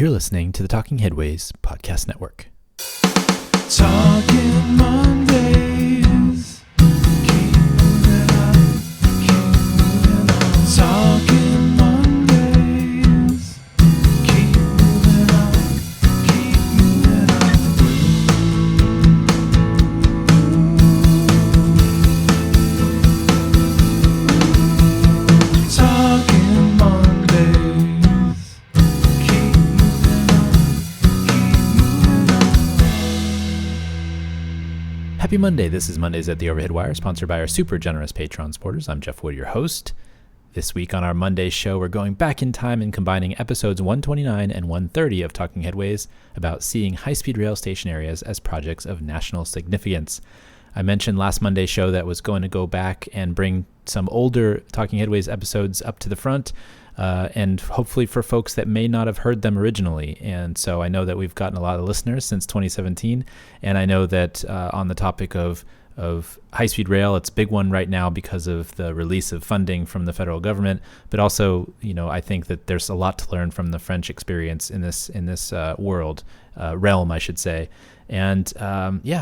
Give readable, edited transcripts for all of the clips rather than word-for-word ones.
You're listening to the Talking Headways Podcast Network. Talking Mondays. Keep moving on. Keep moving on. Talking Mondays. Keep moving on. Keep moving on. Talking Mondays. Keep moving on. Keep moving on. Happy Monday. This is Mondays at the Overhead Wire, sponsored by our super generous Patreon supporters. I'm Jeff Wood, your host. This week on our Monday show, we're going back in time and combining episodes 129 and 130 of Talking Headways about seeing high-speed rail station areas as projects of national significance. I mentioned last Monday's show that was going to go back and bring some older Talking Headways episodes up to the front, and hopefully for folks that may not have heard them originally. And so I know that we've gotten a lot of listeners since 2017, and I know that on the topic of high-speed rail, it's a big one right now because of the release of funding from the federal government. But also, I think that there's a lot to learn from the French experience in this world, realm, I should say. And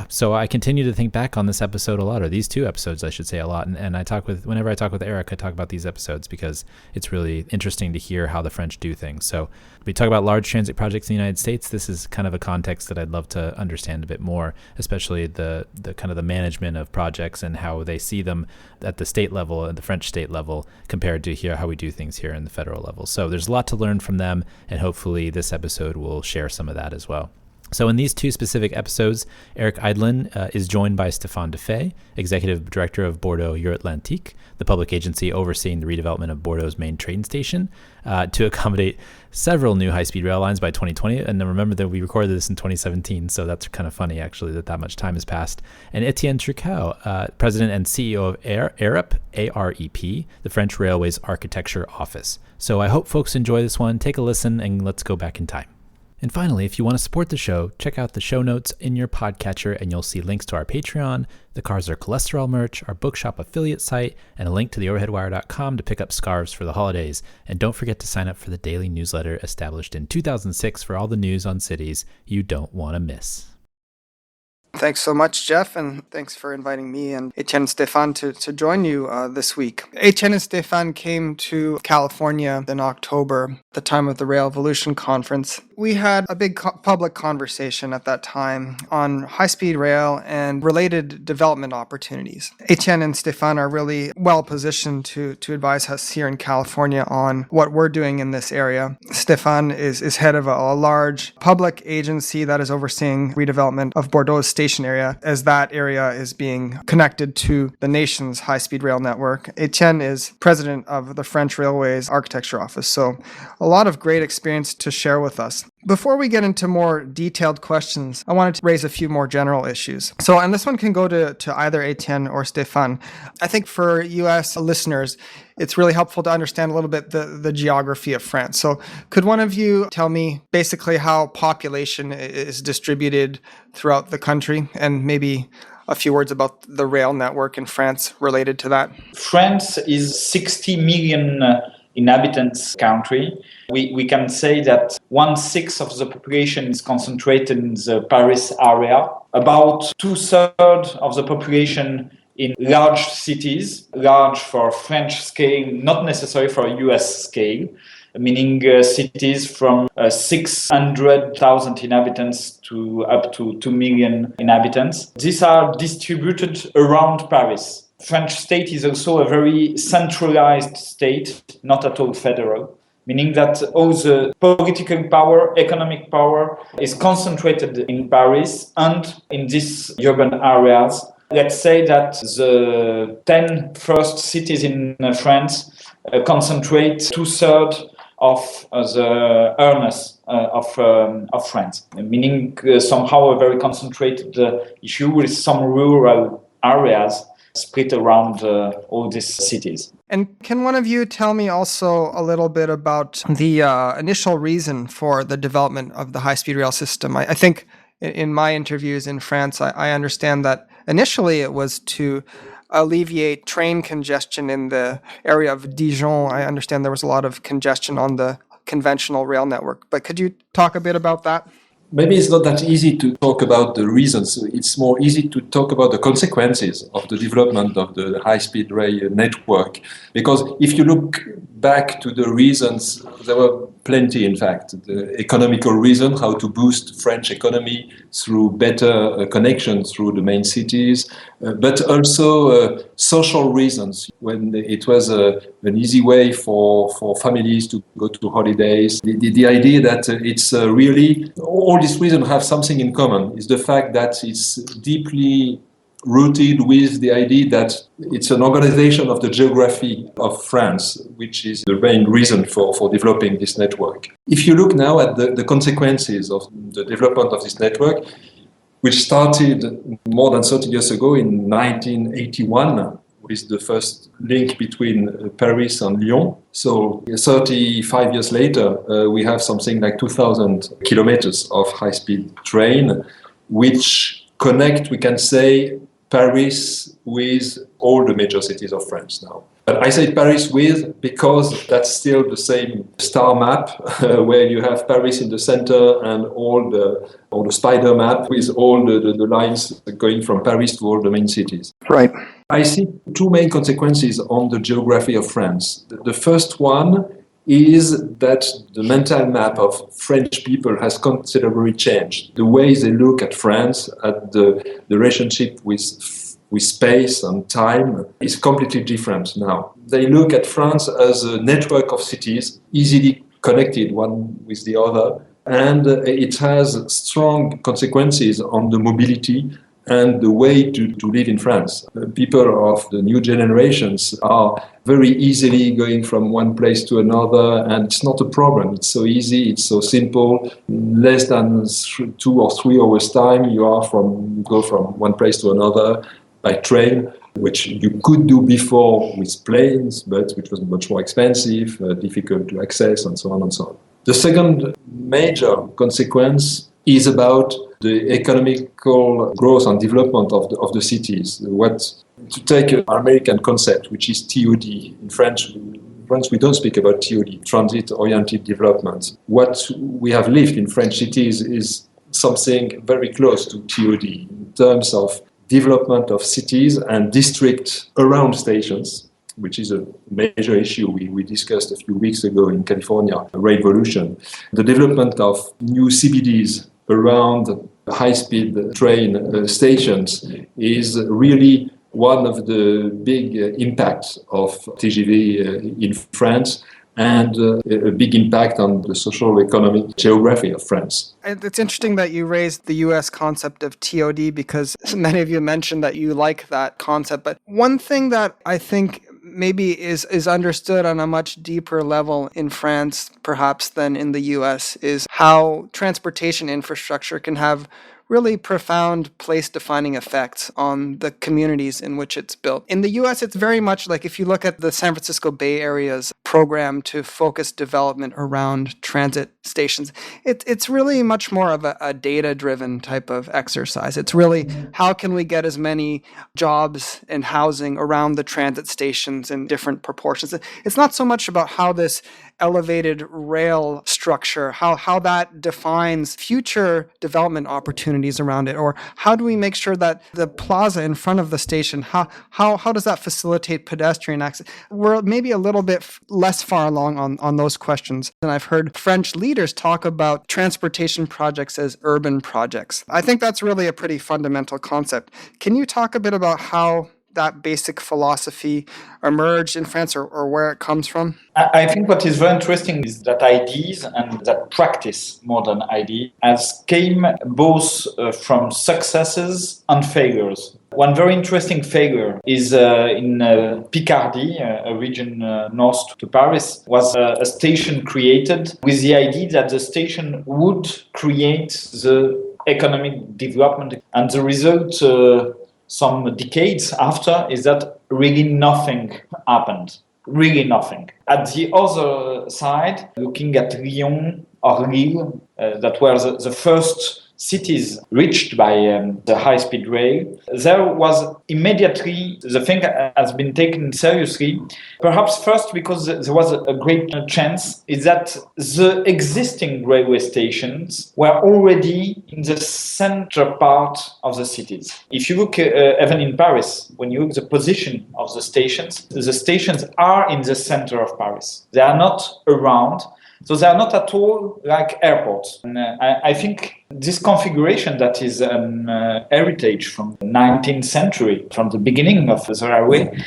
so I continue to think back on this episode a lot, or these two episodes, I should say, a lot. And whenever I talk with Eric, I talk about these episodes because it's really interesting to hear how the French do things. So we talk about large transit projects in the United States. This is kind of a context that I'd love to understand a bit more, especially the kind of the management of projects and how they see them at the state level, at the French state level, compared to how we do things here in the federal level. So there's a lot to learn from them, and hopefully this episode will share some of that as well. So in these two specific episodes, Eric Eidlin is joined by Stephan de Fay, Executive Director of Bordeaux Euratlantique, the public agency overseeing the redevelopment of Bordeaux's main train station, to accommodate several new high-speed rail lines by 2020. And remember that we recorded this in 2017, so that's kind of funny, actually, that much time has passed. And Etienne Tricaud, President and CEO of AREP, AREP, the French Railways Architecture Office. So I hope folks enjoy this one. Take a listen, and let's go back in time. And finally, if you want to support the show, check out the show notes in your podcatcher, and you'll see links to our Patreon, the Cars Are Cholesterol merch, our bookshop affiliate site, and a link to theoverheadwire.com to pick up scarves for the holidays. And don't forget to sign up for the daily newsletter established in 2006 for all the news on cities you don't want to miss. Thanks so much, Jeff, and thanks for inviting me and Etienne and Stephan to join you this week. Etienne and Stephan came to California in October, at the time of the Rail Evolution Conference. We had a big public conversation at that time on high-speed rail and related development opportunities. Etienne and Stephan are really well positioned to advise us here in California on what we're doing in this area. Stephan is head of a large public agency that is overseeing redevelopment of Bordeaux's station area, as that area is being connected to the nation's high-speed rail network. Etienne is president of the French Railways Architecture Office, so a lot of great experience to share with us. Before we get into more detailed questions, I wanted to raise a few more general issues. And this one can go to either Etienne or Stephan. I think for U.S. listeners, it's really helpful to understand a little bit the geography of France. So could one of you tell me basically how population is distributed throughout the country, and maybe a few words about the rail network in France related to that? France is 60 million inhabitants country. We can say that 1/6 of the population is concentrated in the Paris area. About 2/3 of the population in large cities, large for French scale, not necessarily for US scale, meaning cities from 600,000 inhabitants to up to 2 million inhabitants. These are distributed around Paris. French state is also a very centralized state, not at all federal, meaning that all the political power, economic power is concentrated in Paris and in these urban areas. Let's say that the 10 first cities in France concentrate 2/3 of the earners of France, meaning somehow a very concentrated issue with some rural areas split around all these cities. And can one of you tell me also a little bit about the initial reason for the development of the high-speed rail system? I think in my interviews in France, I understand that initially it was to alleviate train congestion in the area of Dijon. I understand there was a lot of congestion on the conventional rail network. But could you talk a bit about that? Maybe it's not that easy to talk about the reasons. It's more easy to talk about the consequences of the development of the high-speed rail network. Because if you look back to the reasons, there were plenty, in fact. The economical reason, how to boost French economy through better connection through the main cities, but also social reasons, when it was an easy way for families to go to holidays. The idea that it's really, all these reasons have something in common, is the fact that it's deeply rooted with the idea that it's an organization of the geography of France, which is the main reason for developing this network. If you look now at the consequences of the development of this network, which started more than 30 years ago in 1981, with the first link between Paris and Lyon. So 35 years later, we have something like 2,000 kilometers of high-speed train, which connect, we can say, Paris with all the major cities of France now. But I say Paris with because that's still the same star map where you have Paris in the center and all the spider map with all the lines going from Paris to all the main cities. Right. I see two main consequences on the geography of France. The first one is that the mental map of French people has considerably changed. The way they look at France, at the relationship with space and time, is completely different now. They look at France as a network of cities, easily connected one with the other, and it has strong consequences on the mobility and the way to live in France. People of the new generations are very easily going from one place to another, and it's not a problem. It's so easy, it's so simple. In less than 2 or 3 hours time, you go from one place to another by train, which you could do before with planes, but which was much more expensive, difficult to access, and so on and so on. The second major consequence is about the economical growth and development of the cities. To take an American concept, which is TOD. In France, we don't speak about TOD, transit-oriented development. What we have lived in French cities is something very close to TOD in terms of development of cities and districts around stations, which is a major issue we discussed a few weeks ago in California, revolution. The development of new CBDs around high-speed train stations is really one of the big impacts of TGV in France, and a big impact on the social economic geography of France. It's interesting that you raised the US concept of TOD because many of you mentioned that you like that concept. But one thing that I think maybe is understood on a much deeper level in France, perhaps, than in the US, is how transportation infrastructure can have really profound place-defining effects on the communities in which it's built. In the US, it's very much like if you look at the San Francisco Bay Area's program to focus development around transit stations, it's really much more of a data-driven type of exercise. It's really how can we get as many jobs and housing around the transit stations in different proportions. It's not so much about how this elevated rail structure, how that defines future development opportunities around it, or how do we make sure that the plaza in front of the station, how does that facilitate pedestrian access? We're maybe a little bit less far along on those questions. And I've heard French leaders talk about transportation projects as urban projects. I think that's really a pretty fundamental concept. Can you talk a bit about how that basic philosophy emerged in France, or where it comes from? I think what is very interesting is that ideas and that practice, modern idea, has came both from successes and failures. One very interesting failure is in Picardy, a region north to Paris, was a station created with the idea that the station would create the economic development, and the result some decades after is that really nothing happened. Really nothing. At the other side, looking at Lyon or Lille, that were the first cities reached by the high-speed rail, there was immediately the thing has been taken seriously. Perhaps first because there was a great chance is that the existing railway stations were already in the center part of the cities. If you look even in Paris, when you look at the position of the stations are in the center of Paris. They are not around. So they are not at all like airports. And I think this configuration that is an heritage from the 19th century, from the beginning of the railway,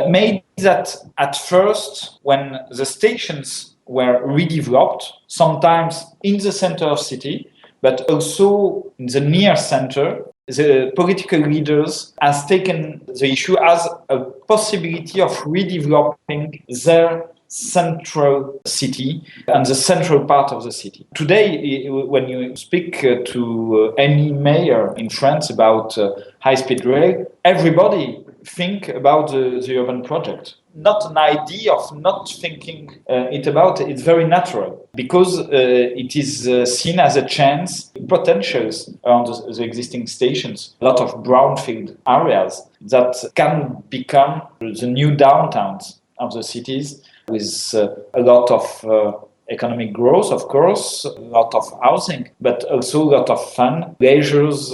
made that at first, when the stations were redeveloped, sometimes in the center of city, but also in the near center, the political leaders has taken the issue as a possibility of redeveloping their central city and the central part of the city. Today, when you speak to any mayor in France about high-speed rail, everybody think about the urban project. Not an idea of not thinking it about it's very natural because it is seen as a chance, potentials around the existing stations, a lot of brownfield areas that can become the new downtowns of the cities with a lot of economic growth, of course, a lot of housing, but also a lot of fun, leisures,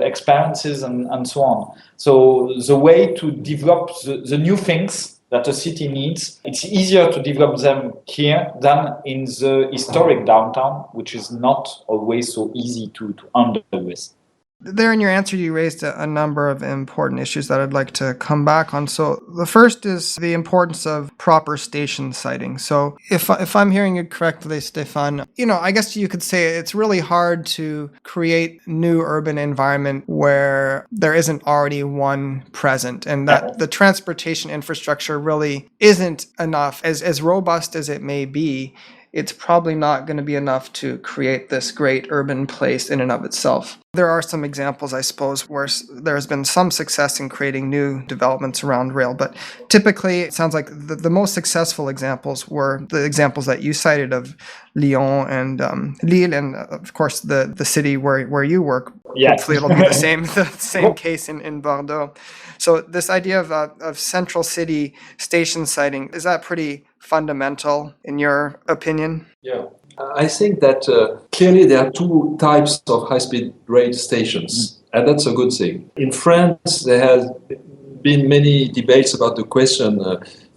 experiences, and so on. So the way to develop the new things that a city needs, it's easier to develop them here than in the historic downtown, which is not always so easy to handle with. There in your answer, you raised a number of important issues that I'd like to come back on. So the first is the importance of proper station siting. So if I'm hearing you correctly, Stephan, I guess you could say it's really hard to create new urban environment where there isn't already one present, and that the transportation infrastructure really isn't enough. As robust as it may be, it's probably not going to be enough to create this great urban place in and of itself. There are some examples, I suppose, where there has been some success in creating new developments around rail, but typically it sounds like the most successful examples were the examples that you cited of Lyon and Lille, and of course the city where you work. Yes. Hopefully it'll be the same case in Bordeaux. So this idea of central city station siting, is that pretty fundamental in your opinion? Yeah. I think that clearly there are two types of high-speed rail stations, and that's a good thing. In France, there has been many debates about the question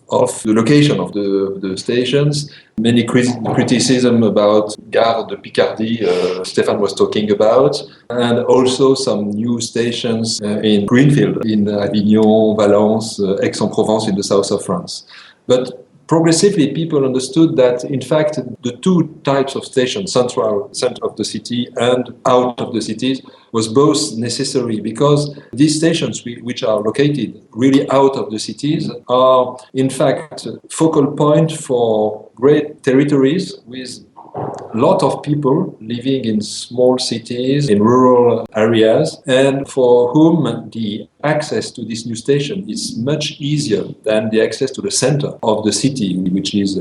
of the location of the stations, many criticism about Gare de Picardie, Stephan was talking about, and also some new stations in Greenfield, in Avignon, Valence, Aix-en-Provence in the south of France. But progressively, people understood that, in fact, the two types of stations, center of the city and out of the cities, was both necessary because these stations, which are located really out of the cities, are, in fact, focal point for great territories with a lot of people living in small cities, in rural areas, and for whom the access to this new station is much easier than the access to the center of the city, which is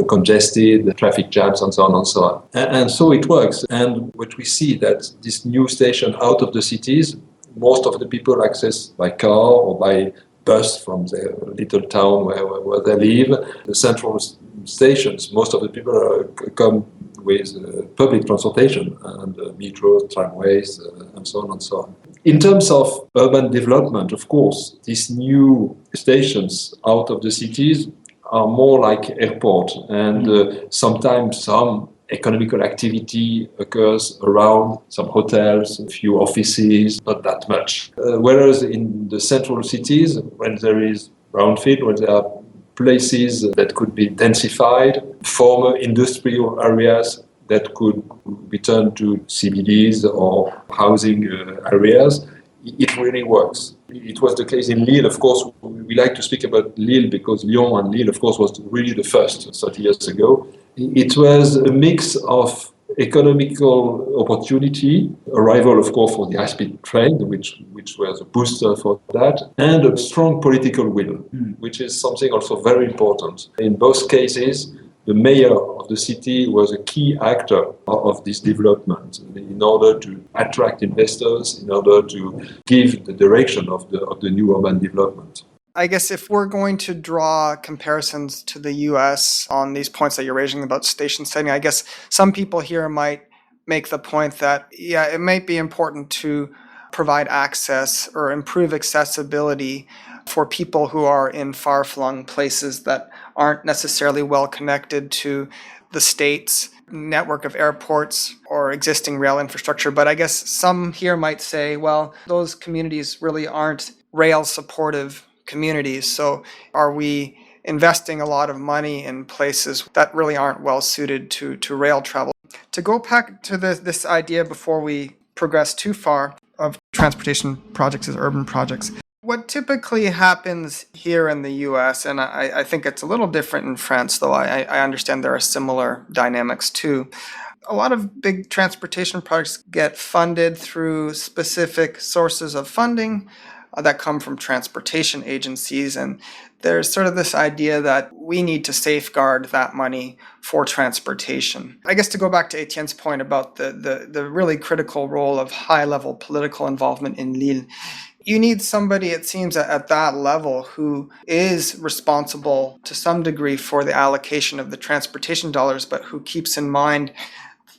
congested, traffic jams, and so on and so on. And so it works. And what we see that this new station out of the cities, most of the people access by car or by bus from their little town where they live. The central stations, most of the people come with public transportation and metro, tramways, and so on and so on. In terms of urban development, of course, these new stations out of the cities are more like airport, and sometimes some economical activity occurs around some hotels, a few offices, not that much. Whereas in the central cities, when there is brownfield, when there are places that could be densified, former industrial areas that could be turned to CBDs or housing areas, it really works. It was the case in Lille, of course. We like to speak about Lille because Lyon and Lille, of course, was really the first 30 years ago. It was a mix of economical opportunity, arrival, of course, for the high-speed train, which was a booster for that, and a strong political will, which is something also very important. In both cases, the mayor of the city was a key actor of this development in order to attract investors, in order to give the direction of the new urban development. I guess if we're going to draw comparisons to the US on these points that you're raising about station setting, I guess some people here might make the point that, yeah, it might be important to provide access or improve accessibility for people who are in far-flung places that aren't necessarily well connected to the state's network of airports or existing rail infrastructure. But I guess some here might say, well, those communities really aren't rail supportive communities. So are we investing a lot of money in places that really aren't well suited to rail travel? To go back to this idea before we progress too far of transportation projects as urban projects, what typically happens here in the US, and I think it's a little different in France, though I understand there are similar dynamics too. A lot of big transportation projects get funded through specific sources of funding that come from transportation agencies, and there's sort of this idea that we need to safeguard that money for transportation. I guess to go back to Etienne's point about the really critical role of high-level political involvement in Lille, you need somebody, it seems, at that level who is responsible to some degree for the allocation of the transportation dollars, but who keeps in mind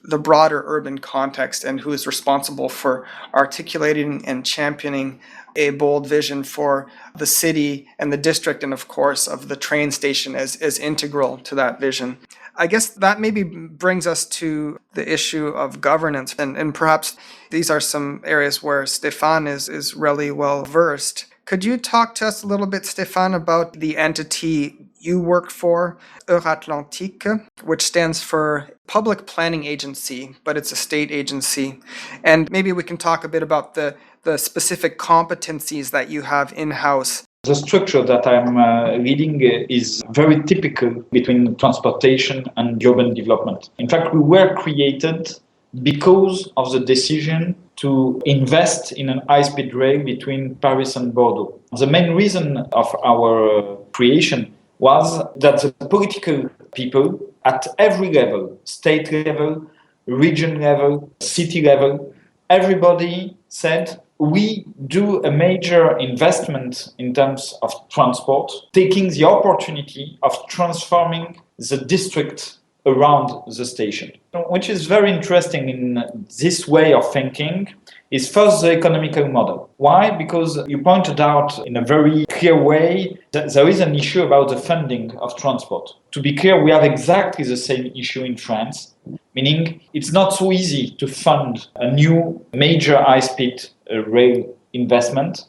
the broader urban context and who is responsible for articulating and championing a bold vision for the city and the district, and of course of the train station as integral to that vision. I guess that maybe brings us to the issue of governance, and perhaps these are some areas where Stephan is really well versed. Could you talk to us a little bit, Stephan, about the entity you work for, Euratlantique, which stands for Public Planning Agency, but it's a state agency. And maybe we can talk a bit about the specific competencies that you have in-house. The structure that I'm leading is very typical between transportation and urban development. In fact, we were created because of the decision to invest in an high-speed rail between Paris and Bordeaux. The main reason of our creation was that the political people at every level, state level, region level, city level, everybody said, we do a major investment in terms of transport, taking the opportunity of transforming the district around the station. Which is very interesting in this way of thinking is first the economical model. Why? Because you pointed out in a very clear way that there is an issue about the funding of transport. To be clear, we have exactly the same issue in France, meaning it's not so easy to fund a new major high-speed rail investment.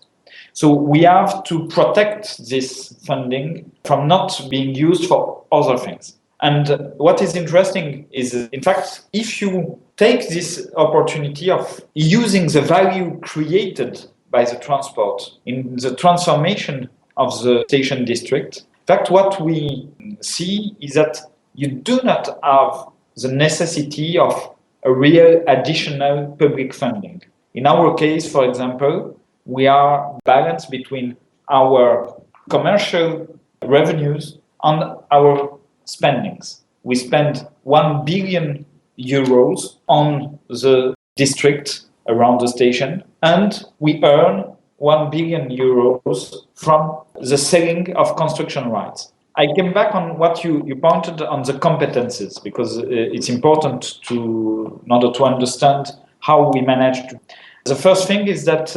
So we have to protect this funding from not being used for other things. And what is interesting is, in fact, if you take this opportunity of using the value created by the transport in the transformation of the station district, in fact, what we see is that you do not have the necessity of a real additional public funding. In our case, for example, we are balanced between our commercial revenues and our spendings. We spend 1 billion euros on the district around the station, and we earn 1 billion euros from the selling of construction rights. I came back on what you pointed on the competences, because it's important in order to understand how we manage to. The first thing is that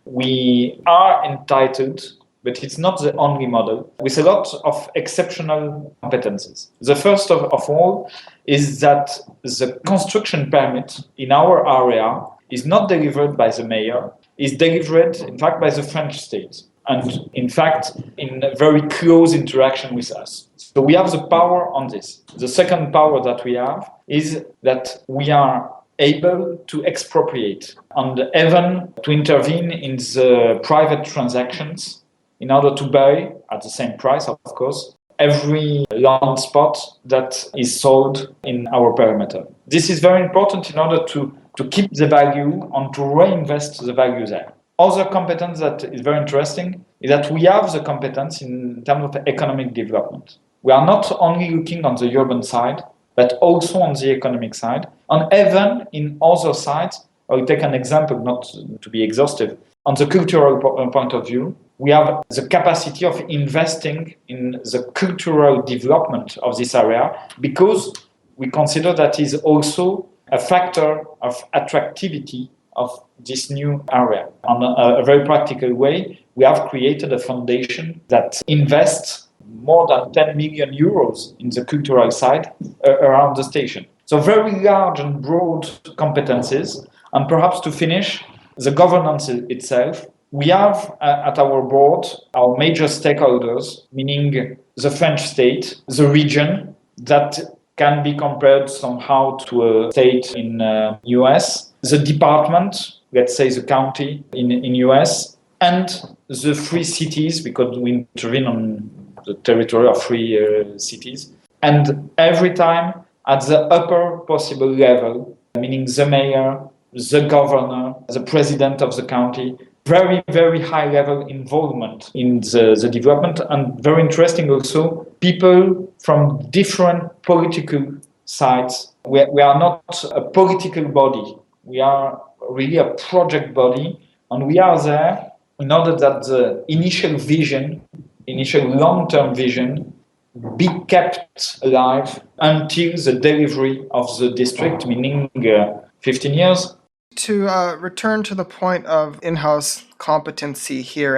we are entitled, but it's not the only model, with a lot of exceptional competences. The first of all is that the construction permit in our area is not delivered by the mayor, is delivered, in fact, by the French state. And in fact, in a very close interaction with us. So we have the power on this. The second power that we have is that we are able to expropriate and even to intervene in the private transactions in order to buy, at the same price, of course, every land spot that is sold in our perimeter. This is very important in order to keep the value and to reinvest the value there. Other competence that is very interesting is that we have the competence in terms of economic development. we are not only looking on the urban side, but also on the economic side. And even in other sides, I'll take an example, not to be exhaustive. On the cultural point of view, we have the capacity of investing in the cultural development of this area because we consider that is also a factor of attractivity of this new area. On a very practical way, we have created a foundation that invests more than 10 million euros in the cultural side around the station. So very large and broad competencies. And perhaps to finish, the governance itself. We have at our board our major stakeholders, meaning the French state, the region that can be compared somehow to a state in US, the department, let's say the county in US, and the 3 cities, because we intervene on the territory of 3 cities. And every time at the upper possible level, meaning the mayor, the governor, the president of the county, very, very high level involvement in the development. And very interesting also, people from different political sides. We are not a political body. We are really a project body. And we are there in order that the initial vision, initial long-term vision, be kept alive until the delivery of the district, meaning 15 years. To return to the point of in-house competency here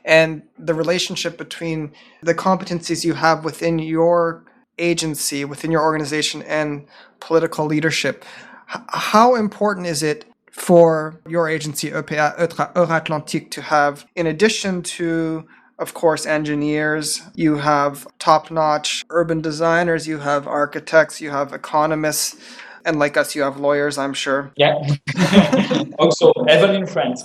and the relationship between the competencies you have within your agency, within your organization, and political leadership, how important is it for your agency, Euratlantique, to have, in addition to, of course, engineers, you have top-notch urban designers, you have architects, you have economists, and like us, you have lawyers, I'm sure. Yeah. Also, even in France.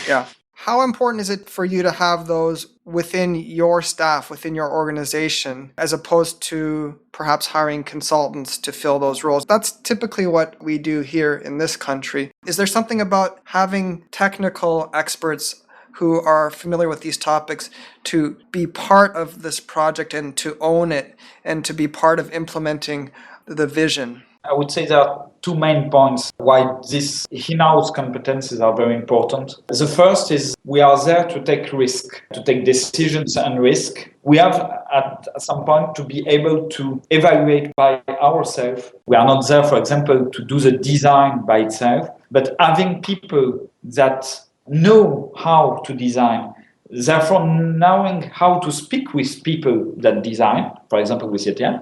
Yeah. How important is it for you to have those within your staff, within your organization, as opposed to perhaps hiring consultants to fill those roles? That's typically what we do here in this country. Is there something about having technical experts who are familiar with these topics to be part of this project and to own it and to be part of implementing the vision? I would say there are 2 main points why these in-house competencies are very important. The first is we are there to take risk, to take decisions and risk. We have at some point to be able to evaluate by ourselves. We are not there, for example, to do the design by itself, but having people that know how to design, therefore knowing how to speak with people that design, for example with Etienne.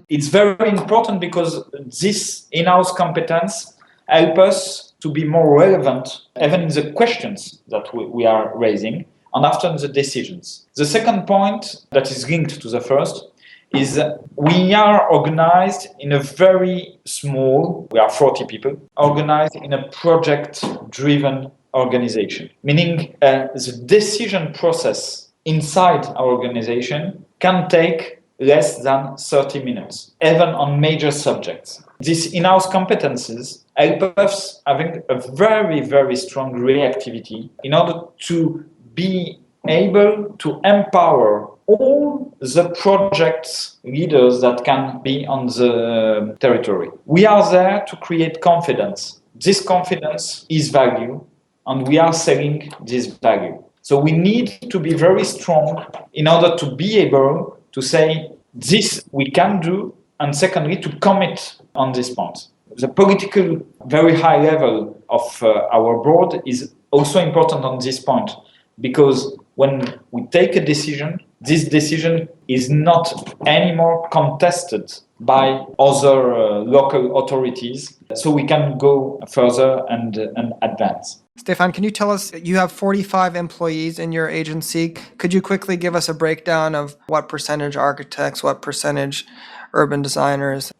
It's very important because this in-house competence helps us to be more relevant even in the questions that we are raising and after the decisions. The second point that is linked to the first is we are organized in a very small, we are 40 people, organized in a project-driven organization, meaning the decision process inside our organization can take less than 30 minutes, even on major subjects. These in-house competencies help us having a very, very strong reactivity in order to be able to empower all the project leaders that can be on the territory. We are there to create confidence. This confidence is value, and we are selling this value. So we need to be very strong in order to be able to say this we can do, and secondly, to commit on this point. The political, very high level of our board is also important on this point, because when we take a decision, this decision is not anymore contested by other local authorities, so we can go further and advance. Stephan, can you tell us, you have 45 employees in your agency. Could you quickly give us a breakdown of what percentage architects, what percentage urban designers?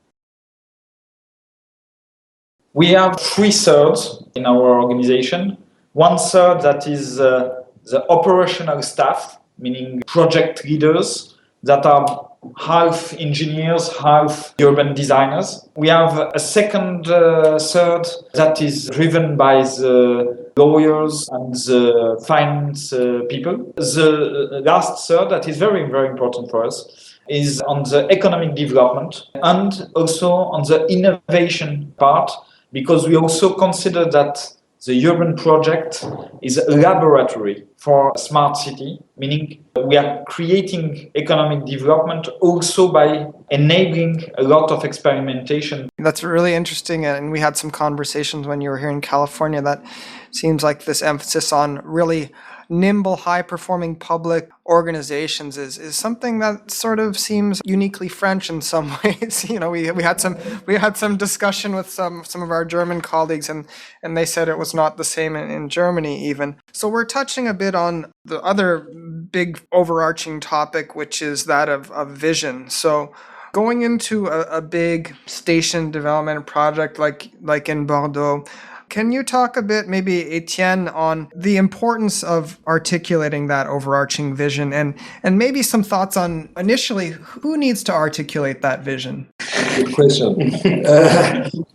We have 3/3 in our organization. 1/3 that is the operational staff, meaning project leaders that are half engineers, half urban designers. We have a second third that is driven by the lawyers and the finance people. The last third that is very, very important for us is on the economic development and also on the innovation part, because we also consider that the urban project is a laboratory for smart city, meaning we are creating economic development also by enabling a lot of experimentation. That's really interesting, and we had some conversations when you were here in California that seems like this emphasis on really nimble, high-performing public organizations is something that sort of seems uniquely French in some ways. We had some discussion with some of our German colleagues, and they said it was not the same in Germany even. So we're touching a bit on the other big overarching topic, which is that of vision. So going into a big station development project like in Bordeaux, can you talk a bit, maybe Etienne, on the importance of articulating that overarching vision and maybe some thoughts on initially who needs to articulate that vision? Good question.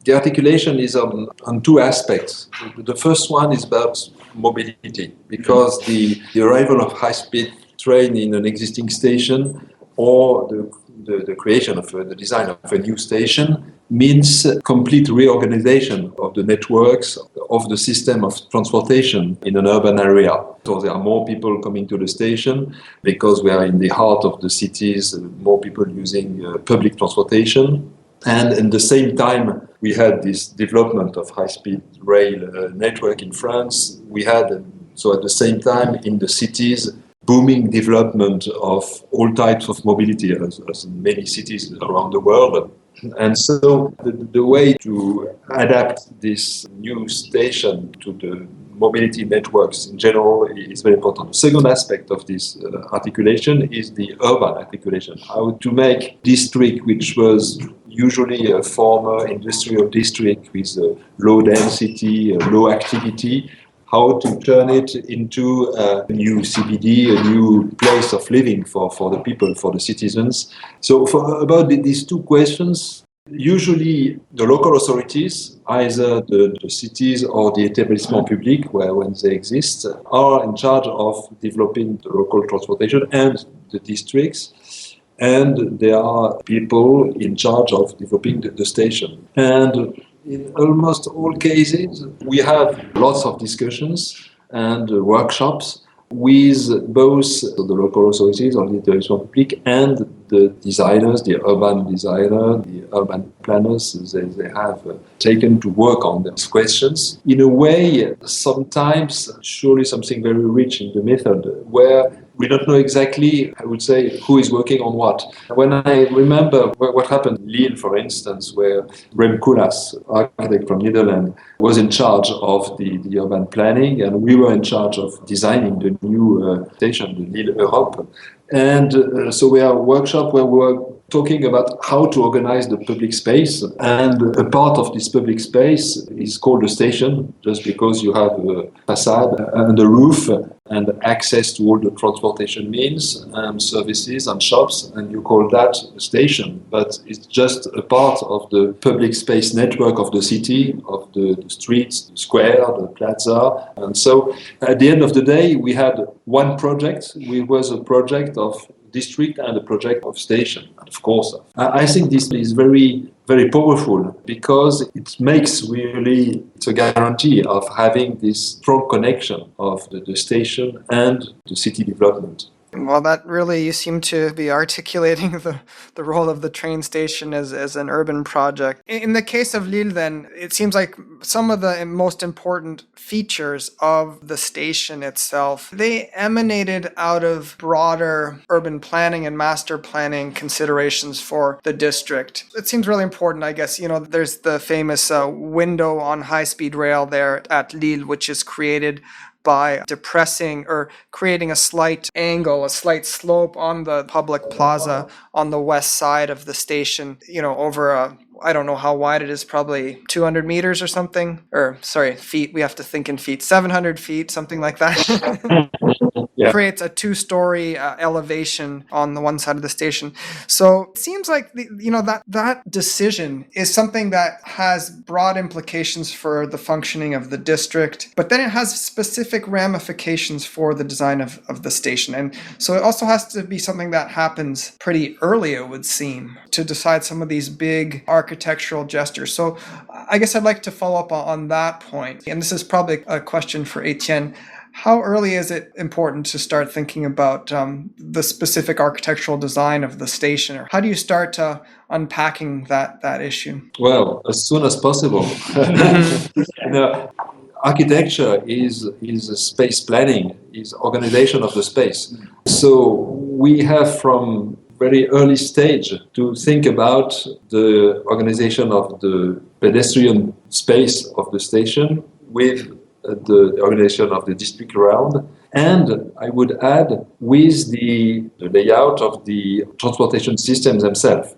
The articulation is on two aspects. The first one is about mobility, because the arrival of high-speed train in an existing station or the creation of the design of a new station means complete reorganization of the networks of the system of transportation in an urban area. So there are more people coming to the station because we are in the heart of the cities, more people using public transportation. And at the same time, we had this development of high-speed rail network in France. We had, so at the same time, in the cities, booming development of all types of mobility, as in many cities around the world. And so the way to adapt this new station to the mobility networks in general is very important. The second aspect of this articulation is the urban articulation. How to make district, which was usually a former industrial district with low density, low activity, how to turn it into a new CBD, a new place of living for the people, for the citizens. So about these two questions, usually the local authorities, either the cities or the établissement public, when they exist, are in charge of developing the local transportation and the districts. And there are people in charge of developing the station. And in almost all cases, we have lots of discussions and workshops with both the local authorities or the établissement public and the designers, the urban designer, the urban planners. They have taken to work on those questions. In a way, sometimes surely something very rich in the method, where we don't know exactly, I would say, who is working on what. When I remember what happened in Lille, for instance, where Rem Koolhaas, architect from Netherlands, was in charge of the urban planning, and we were in charge of designing the new station, the Lille Europe. And so we have a workshop where we were talking about how to organize the public space, and a part of this public space is called a station, just because you have a facade and a roof and access to all the transportation means and services and shops, and you call that a station. But it's just a part of the public space network of the city, of the streets, the square, the plaza. And so at the end of the day, we had one project. It was a project of district and a project of station. And of course, I think this is very, very powerful, because it makes really, it's a guarantee of having this strong connection of the station and the city development. Well, that really, you seem to be articulating the role of the train station as an urban project. In the case of Lille, then, it seems like some of the most important features of the station itself, they emanated out of broader urban planning and master planning considerations for the district. It seems really important, I guess. There's the famous window on high-speed rail there at Lille, which is created by depressing or creating a slight angle, a slight slope on the public plaza on the west side of the station, over I don't know how wide it is, probably 200 meters or something, or sorry, feet. We have to think in feet, 700 feet, something like that. Yeah. Creates a two-story elevation on the one side of the station. So it seems like that decision is something that has broad implications for the functioning of the district, but then it has specific ramifications for the design of the station. And so it also has to be something that happens pretty early, it would seem, to decide some of these big architectural gestures. So I guess I'd like to follow up on that point. And this is probably a question for Etienne. How early is it important to start thinking about the specific architectural design of the station? Or how do you start unpacking that issue? Well, as soon as possible. Architecture is space planning, is organization of the space. So we have from very early stage to think about the organization of the pedestrian space of the station with the organization of the district around, and I would add with the layout of the transportation systems themselves.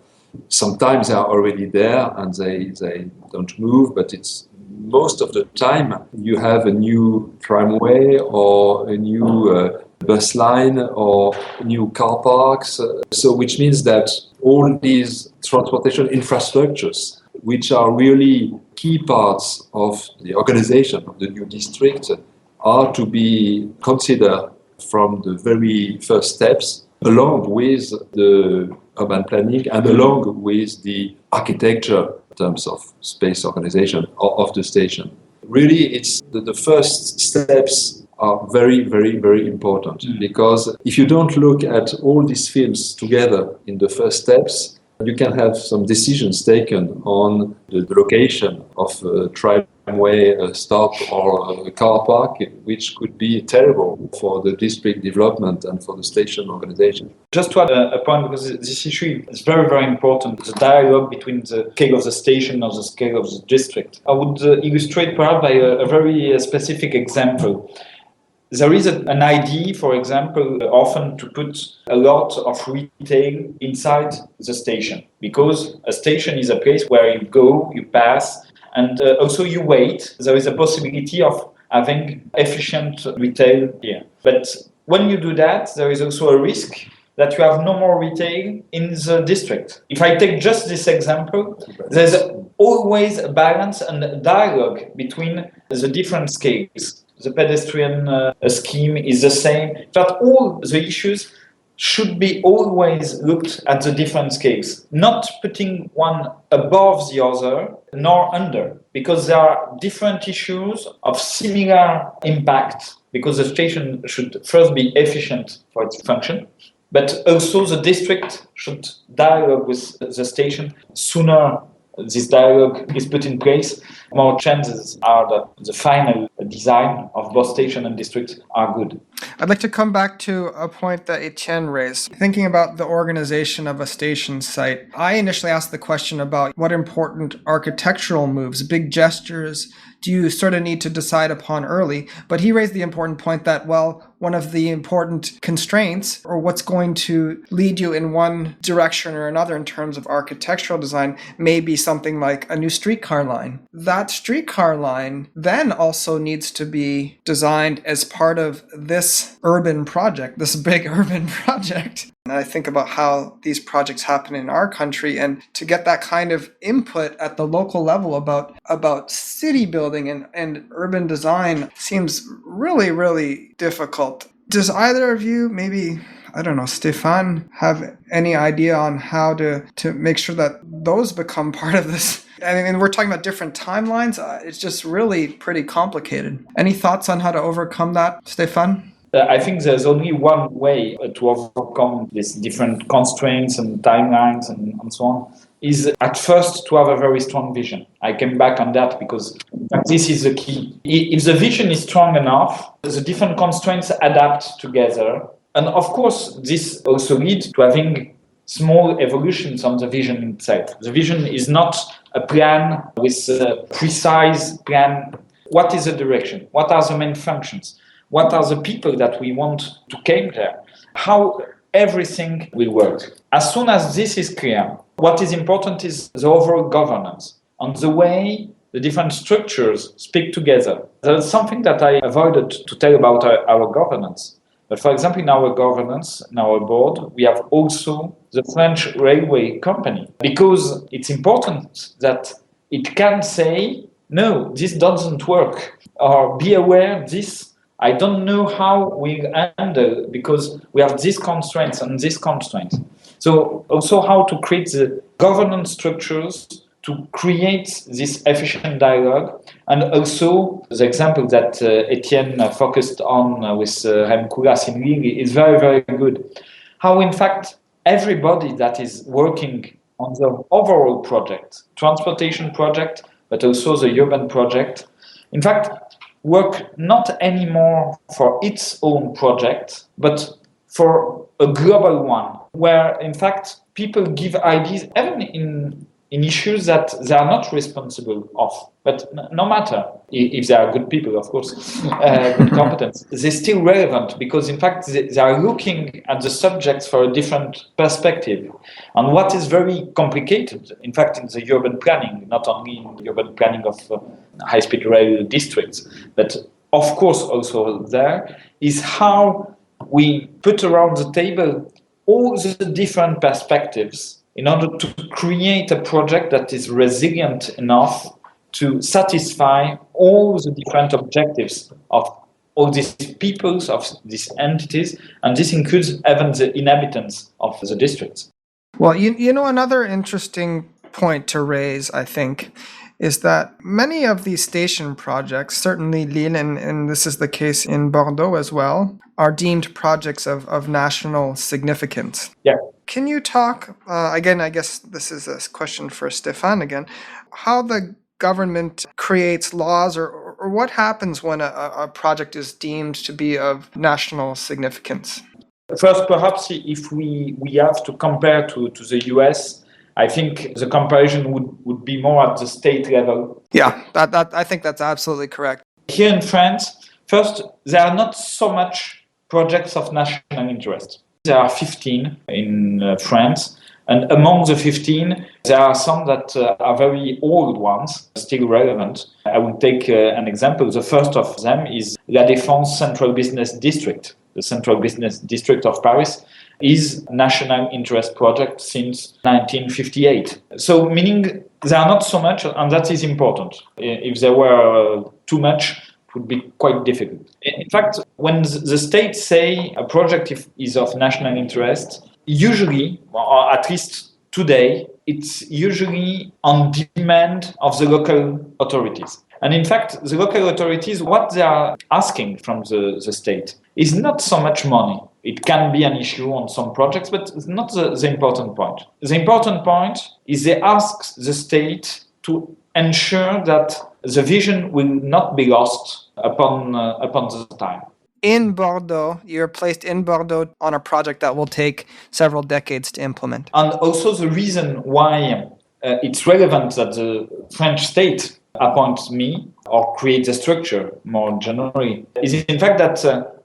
Sometimes they are already there and they don't move, but it's most of the time you have a new tramway or a new bus line or new car parks. So which means that all these transportation infrastructures, which are really key parts of the organization of the new district, are to be considered from the very first steps, along with the urban planning and along with the architecture in terms of space organization of the station. Really, it's the first steps are very, very, very important, because if you don't look at all these fields together in the first steps, you can have some decisions taken on the location of a tramway stop or a car park, which could be terrible for the district development and for the station organization. Just to add a point, because this issue is very, very important, the dialogue between the scale of the station and the scale of the district. I would illustrate perhaps by a very specific example. There is an idea, for example, often to put a lot of retail inside the station, because a station is a place where you go, you pass, and also you wait. There is a possibility of having efficient retail here. But when you do that, there is also a risk that you have no more retail in the district. If I take just this example, there's always a balance and a dialogue between the different scales. The pedestrian scheme is the same, but all the issues should be always looked at the different scales, not putting one above the other nor under, because there are different issues of similar impact, because the station should first be efficient for its function, but also the district should dialogue with the station. Sooner this dialogue is put in place, more chances are that the final design of both station and district are good. I'd like to come back to a point that Etienne raised. Thinking about the organization of a station site, I initially asked the question about what important architectural moves, big gestures, do you sort of need to decide upon early? But he raised the important point that, well, one of the important constraints, or what's going to lead you in one direction or another in terms of architectural design, may be something like a new streetcar line. That streetcar line then also needs to be designed as part of this urban project, this big urban project. And I think about how these projects happen in our country, and to get that kind of input at the local level about city building and urban design seems really, really difficult. Does either of you, maybe, I don't know, Stephan, have any idea on how to make sure that those become part of this? I mean, we're talking about different timelines. It's just really pretty complicated. Any thoughts on how to overcome that, Stephan? I think there's only one way to overcome these different constraints and timelines and so on, is at first to have a very strong vision. I came back on that because this is the key. If the vision is strong enough, the different constraints adapt together. And of course, this also leads to having small evolutions on the vision itself. The vision is not a plan with a precise plan. What is the direction? What are the main functions? What are the people that we want to come there? How everything will work. As soon as this is clear, What is important is the overall governance and the way the different structures speak together. There's something that I avoided to tell about our governance. But for example, in our governance, in our board, we have also the French railway company, because it's important that it can say, no, this doesn't work, or be aware this, I don't know how we'll handle, because we have these constraints and these constraints. So also how to create the governance structures to create this efficient dialogue. And also the example that Etienne focused on with Rem Koolhaas in Lille is very, very good. How in fact everybody that is working on the overall project, transportation project, but also the urban project, in fact work not anymore for its own project, but for a global one, where in fact people give ideas even in issues that they are not responsible of. But no matter if they are good people, of course, good competence, they're still relevant, because in fact they are looking at the subjects for a different perspective. And what is very complicated, in fact, in the urban planning, not only in the urban planning of high-speed rail districts, but of course also there, is how we put around the table all the different perspectives in order to create a project that is resilient enough to satisfy all the different objectives of all these peoples, of these entities, and this includes even the inhabitants of the districts. Well, you know, another interesting point to raise, I think, is that many of these station projects, certainly Lille, and this is the case in Bordeaux as well, are deemed projects of national significance. Yeah. Can you talk, again, I guess this is a question for Stephan again, how the government creates laws, or what happens when a project is deemed to be of national significance? First, perhaps if we have to compare to the US, I think the comparison would be more at the state level. Yeah, that I think that's absolutely correct. Here in France, first, there are not so much projects of national interest. There are 15 in France, and among the 15, there are some that are very old ones, still relevant. I will take an example. The first of them is La Défense Central Business District. The Central Business District of Paris is a national interest project since 1958. So meaning there are not so much, and that is important. If there were too much, it would be quite difficult. In fact, when the states say a project is of national interest, usually, or at least today, it's usually on demand of the local authorities. And in fact, the local authorities, what they are asking from the state is not so much money. It can be an issue on some projects, but it's not the important point. The important point is they ask the state to ensure that the vision will not be lost upon the time. In Bordeaux, you're placed in Bordeaux on a project that will take several decades to implement. And also the reason why it's relevant that the French state appoints me or creates a structure more generally is in fact that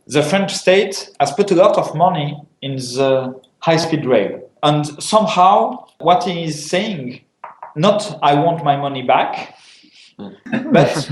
the French state has put a lot of money in the high-speed rail. And somehow what he is saying, not I want my money back, but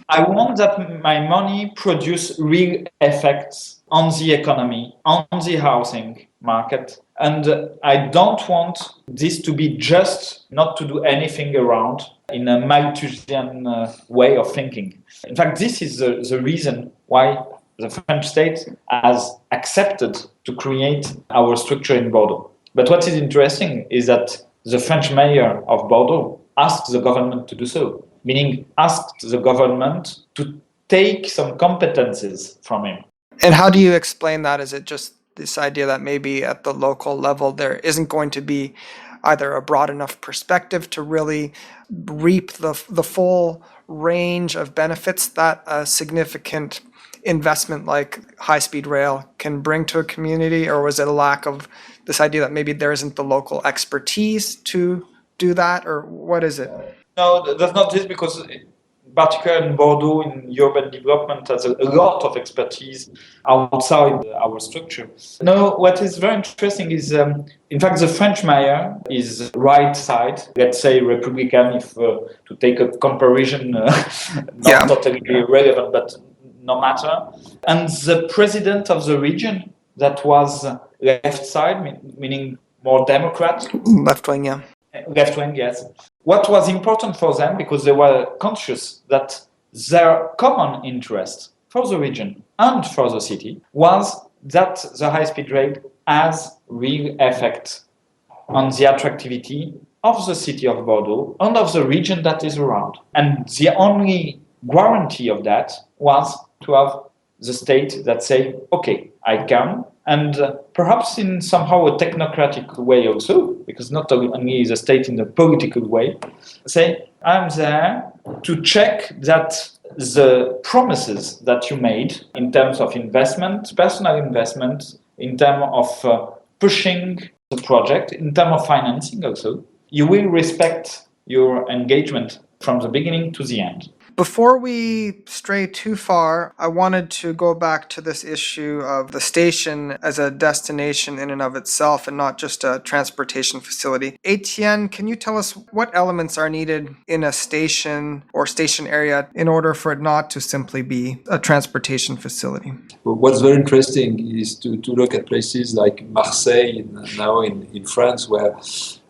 I want that my money produce real effects on the economy, on the housing market. And I don't want this to be just not to do anything around in a Malthusian way of thinking. In fact, this is the reason why the French state has accepted to create our structure in Bordeaux. But what is interesting is that the French mayor of Bordeaux asked the government to do so, meaning asked the government to take some competences from him. And how do you explain that? Is it just this idea that maybe at the local level there isn't going to be either a broad enough perspective to really reap the full range of benefits that a significant investment like high-speed rail can bring to a community, or was it a lack of this idea that maybe there isn't the local expertise to do that, or what is it? No, that's not this, because particularly in Bordeaux, in urban development, has a lot of expertise outside our structure. No, what is very interesting is, in fact, the French mayor is right side, let's say Republican, if to take a comparison, not totally relevant, but no matter. And the president of the region that was left side, meaning more Democrat. Left wing, yeah. Left wing, yes. What was important for them, because they were conscious that their common interest for the region and for the city was that the high-speed rail has real effect on the attractivity of the city of Bordeaux and of the region that is around. And the only guarantee of that was to have the state that say, okay, I come, and perhaps in somehow a technocratic way also, because not only the state in the political way, say, I'm there to check that the promises that you made in terms of investment, personal investment, in terms of pushing the project, in terms of financing also, you will respect your engagement from the beginning to the end. Before we stray too far, I wanted to go back to this issue of the station as a destination in and of itself and not just a transportation facility. Etienne, can you tell us what elements are needed in a station or station area in order for it not to simply be a transportation facility? Well, what's very interesting is to look at places like Marseille, now in France, where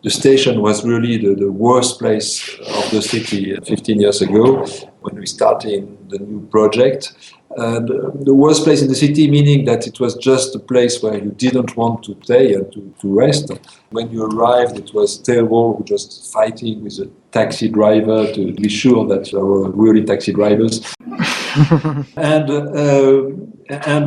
the station was really the worst place of the city 15 years ago when we started the new project. And the worst place in the city, meaning that it was just a place where you didn't want to stay and to rest. When you arrived, it was terrible, just fighting with a taxi driver to be sure that there were really taxi drivers. And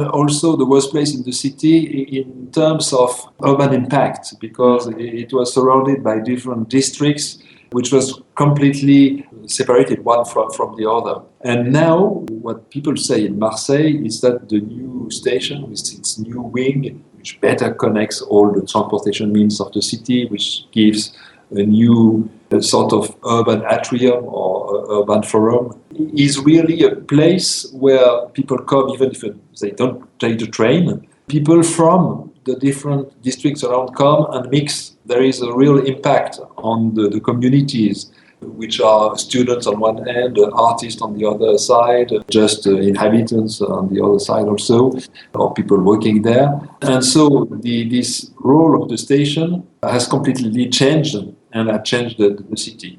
also the worst place in the city in terms of urban impact, because it was surrounded by different districts, which was completely separated one from the other. And now what people say in Marseille is that the new station with its new wing, which better connects all the transportation means of the city, which gives a new sort of urban atrium or urban forum, is really a place where people come, even if they don't take the train. People from the different districts around come and mix. There is a real impact on the communities, which are students on one hand, artists on the other side, just inhabitants on the other side also, or people working there. And so this role of the station has completely changed and has changed the city.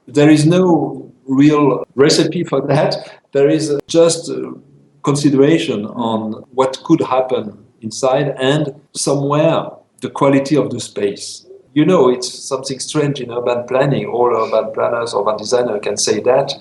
There is no real recipe for that. There is just consideration on what could happen inside and somewhere the quality of the space. You know, it's something strange in urban planning. All urban planners, urban designers can say that.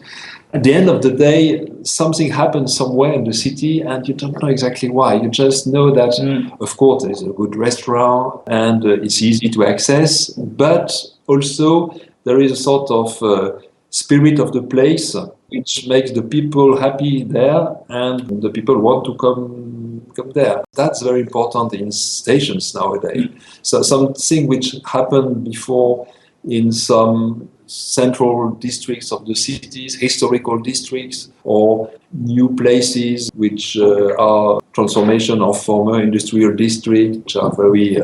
At the end of the day, something happens somewhere in the city and you don't know exactly why. You just know that, of course, there's a good restaurant and it's easy to access, but also there is a sort of spirit of the place which makes the people happy there and the people want to come there. That's very important in stations nowadays. So something which happened before in some central districts of the cities, historical districts, or new places which are transformation of former industrial districts, which are very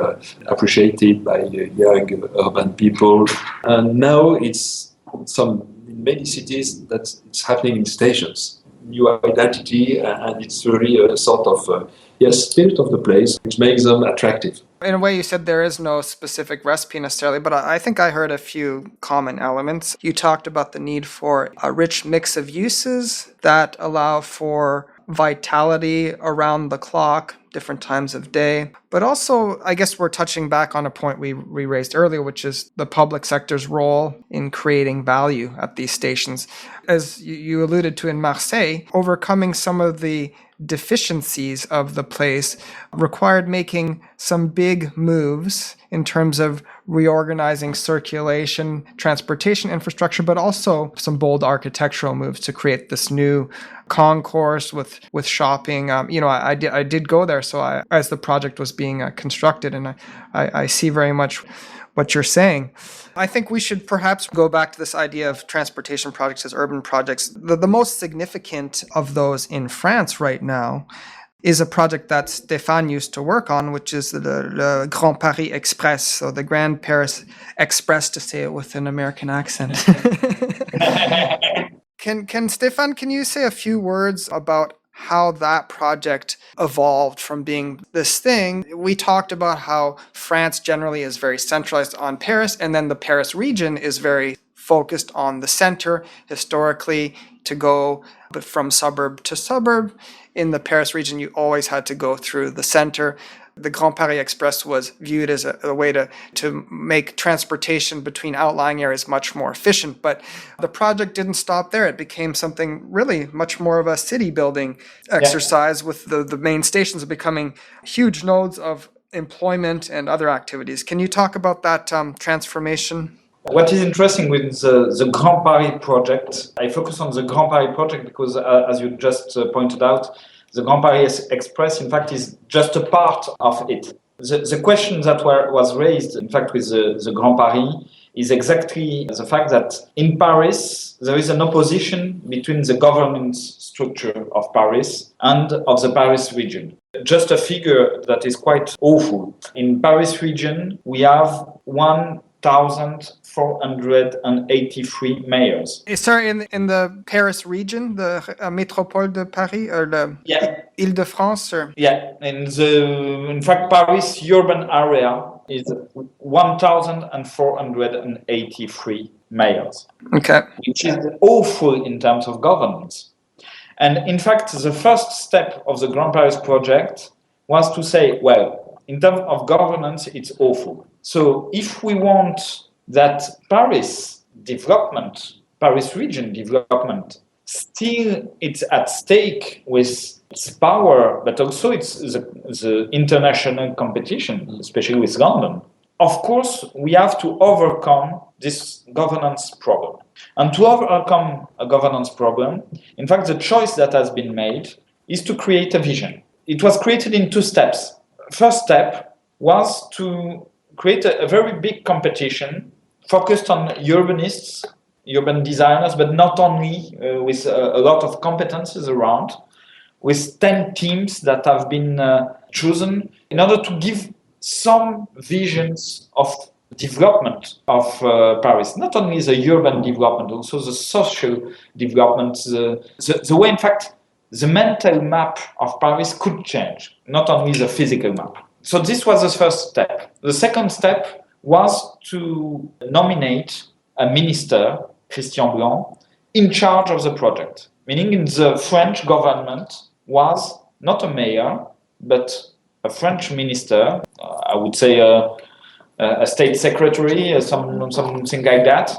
appreciated by young urban people. And now it's in many cities that it's happening in stations. New identity, and it's really a sort of spirit of the place, which makes them attractive. In a way, you said there is no specific recipe necessarily, but I think I heard a few common elements. You talked about the need for a rich mix of uses that allow for vitality around the clock, different times of day. But also, I guess we're touching back on a point we raised earlier, which is the public sector's role in creating value at these stations. As you alluded to in Marseille, overcoming some of the deficiencies of the place required making some big moves in terms of reorganizing circulation, transportation infrastructure, but also some bold architectural moves to create this new concourse with shopping. I did go there, so as the project was being constructed, and I see very much what you're saying. I think we should perhaps go back to this idea of transportation projects as urban projects. The most significant of those in France right now is a project that Stephan used to work on, which is the Grand Paris Express, so the Grand Paris Express, to say it with an American accent. Can Stephan, can you say a few words about how that project evolved from being this thing? We talked about how France generally is very centralized on Paris, and then the Paris region is very focused on the center historically to go from suburb to suburb. In the Paris region, you always had to go through the center. The Grand Paris Express was viewed as a way to make transportation between outlying areas much more efficient. But the project didn't stop there. It became something really much more of a city building exercise, with the main stations becoming huge nodes of employment and other activities. Can you talk about that transformation? What is interesting with the Grand Paris project, I focus on the Grand Paris project because, as you just pointed out, the Grand Paris Express, in fact, is just a part of it. The question that was raised, in fact, with the Grand Paris is exactly the fact that in Paris, there is an opposition between the governance structure of Paris and of the Paris region. Just a figure that is quite awful. In Paris region, we have 1,483 mayors. Sorry, in the Paris region, the Métropole de Paris, or the Île-de-France? Or? Yeah, in fact, Paris urban area is 1,483 mayors. Okay. Which is awful in terms of governance. And in fact, the first step of the Grand Paris project was to say, well, in terms of governance, it's awful. So if we want that Paris development, Paris region development, still it's at stake with its power, but also it's the international competition, especially with London. Of course, we have to overcome this governance problem. And to overcome a governance problem, in fact, the choice that has been made is to create a vision. It was created in two steps. First step was to create a very big competition focused on urbanists, urban designers, but not only, with a lot of competences around, with 10 teams that have been chosen in order to give some visions of development of Paris, not only the urban development, also the social development, the way, in fact, the mental map of Paris could change, not only the physical map. So this was the first step. The second step was to nominate a minister, Christian Blanc, in charge of the project, meaning in the French government was not a mayor, but a French minister, I would say a state secretary, something like that,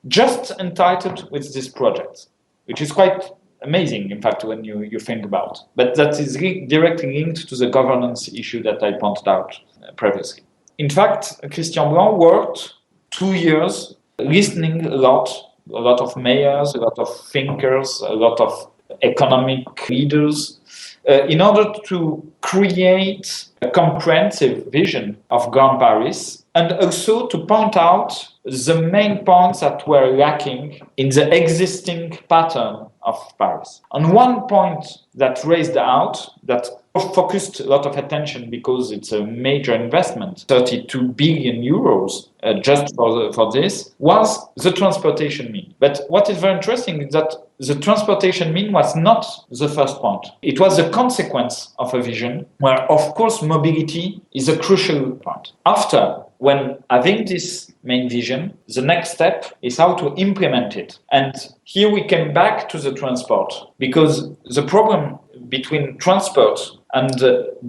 just entitled with this project, which is quite amazing, in fact, when you think about. But that is directly linked to the governance issue that I pointed out previously. In fact, Christian Blanc worked 2 years listening a lot of mayors, a lot of thinkers, a lot of economic leaders, in order to create a comprehensive vision of Grand Paris, and also to point out the main points that were lacking in the existing pattern of Paris. And one point that raised out, that focused a lot of attention because it's a major investment, 32 billion euros just for this, was the transportation mean. But what is very interesting is that the transportation mean was not the first point. It was a consequence of a vision where, of course, mobility is a crucial point. After, when having this main vision, the next step is how to implement it. And here we came back to the transport, because the problem between transport and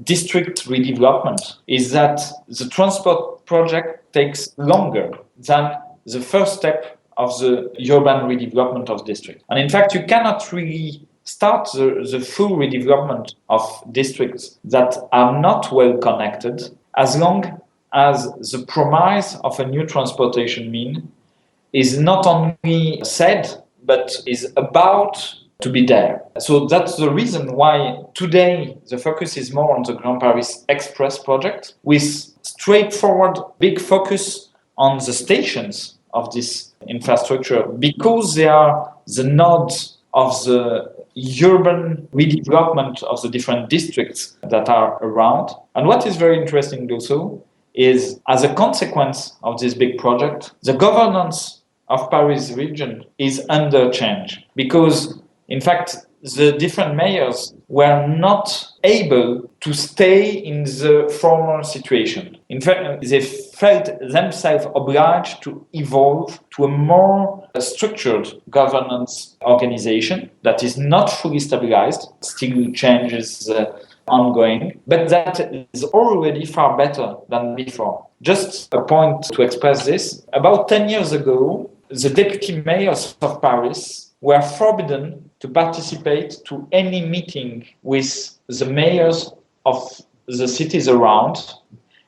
district redevelopment is that the transport project takes longer than the first step of the urban redevelopment of district. And in fact, you cannot really start the full redevelopment of districts that are not well connected as long as the promise of a new transportation mean is not only said, but is about to be there. So that's the reason why today the focus is more on the Grand Paris Express project, with straightforward big focus on the stations of this infrastructure because they are the nodes of the urban redevelopment of the different districts that are around. And what is very interesting also is, as a consequence of this big project, the governance of Paris region is under change because, in fact, the different mayors were not able to stay in the former situation. In fact, they felt themselves obliged to evolve to a more structured governance organization that is not fully stabilized, still changes ongoing, but that is already far better than before. Just a point to express this. About 10 years ago, the deputy mayors of Paris were forbidden to participate to any meeting with the mayors of the cities around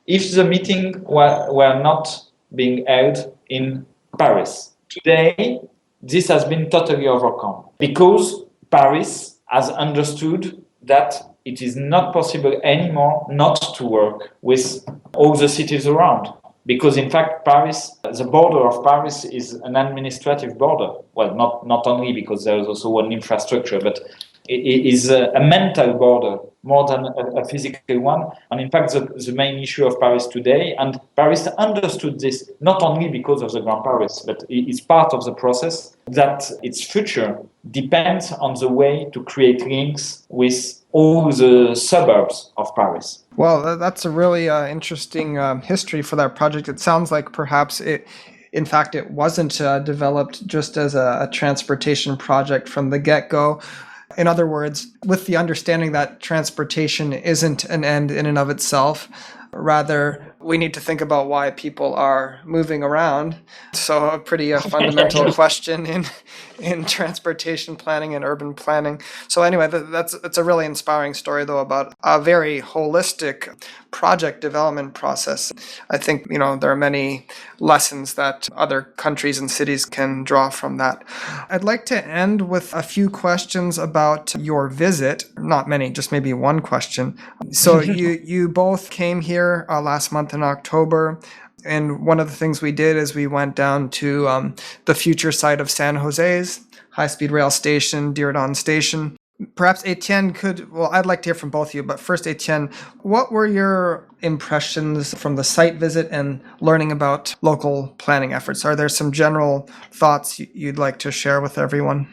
if the meeting were not being held in Paris. Today, this has been totally overcome because Paris has understood that it is not possible anymore not to work with all the cities around. Because in fact, Paris, the border of Paris is an administrative border. Well, not only because there is also an infrastructure, but it is a mental border more than a physical one. And in fact, the main issue of Paris today, and Paris understood this not only because of the Grand Paris, but it's part of the process, that its future depends on the way to create links with all the suburbs of Paris. Well, that's a really interesting history for that project. It sounds like perhaps in fact, it wasn't developed just as a transportation project from the get-go. In other words, with the understanding that transportation isn't an end in and of itself, rather, we need to think about why people are moving around. So a pretty fundamental question in transportation planning and urban planning. So anyway, that's a really inspiring story, though, about a very holistic project development process. I think, there are many lessons that other countries and cities can draw from that. I'd like to end with a few questions about your visit. Not many, just maybe one question. So you both came here last month in October. And one of the things we did is we went down to the future site of San Jose's high-speed rail station, Euratlantique station. Perhaps Etienne I'd like to hear from both of you, but first Etienne, what were your impressions from the site visit and learning about local planning efforts? Are there some general thoughts you'd like to share with everyone?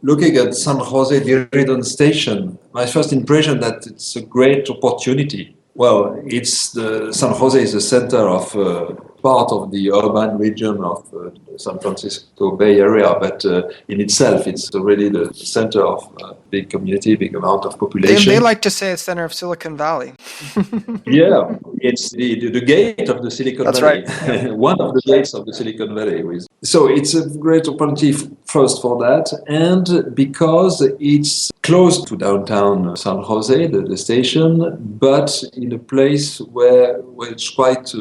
Looking at San Jose Euratlantique station, my first impression that it's a great opportunity. Well, San Jose is the center of part of the urban region of the San Francisco Bay Area, but in itself, it's already the center of a big community, big amount of population. They like to say it's center of Silicon Valley. Yeah, it's the gate of the Silicon Valley. That's right. Yeah. One of the gates of the Silicon Valley. So it's a great opportunity first for that, and because it's close to downtown San Jose, the station, but in a place where it's quite,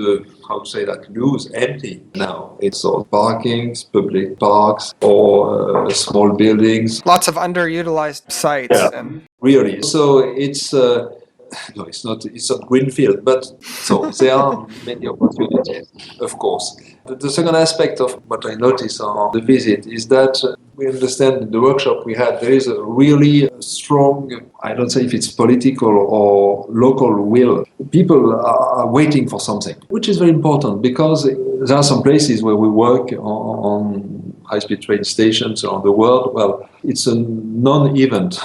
loose, empty now. It's all parkings, public parks, or small buildings. Lots of underutilized sites. Yeah, and really. So it's it's not greenfield, but so there are many opportunities, of course. The second aspect of what I noticed on the visit is that we understand in the workshop we had there is a really strong, I don't say if it's political or local will. People are waiting for something, which is very important because there are some places where we work on high-speed train stations around the world. Well, it's a non-event.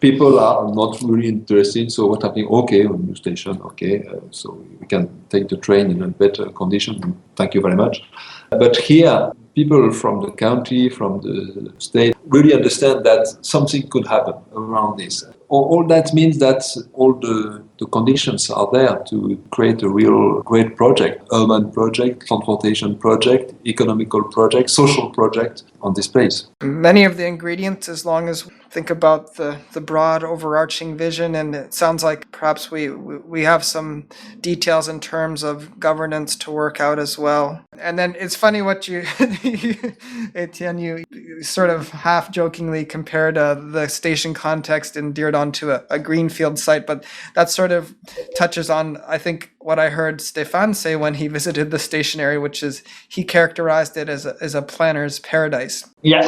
People are not really interested. So what's happening? Okay, a new station. Okay, so we can take the train in a better condition. Thank you very much. But here, people from the county, from the state, really understand that something could happen around this. All that means that all the conditions are there to create a real great project, urban project, transportation project, economical project, social project on this place. many of the ingredients, as long as we think about the broad overarching vision, and it sounds like perhaps we have some details in terms of governance to work out as well. And then it's funny what Etienne, you sort of half jokingly compared the station context in Euratlantique to a greenfield site, but that's sort of touches on, I think, what I heard Stephan say when he visited the station area, which is he characterized it as a planner's paradise. Yeah,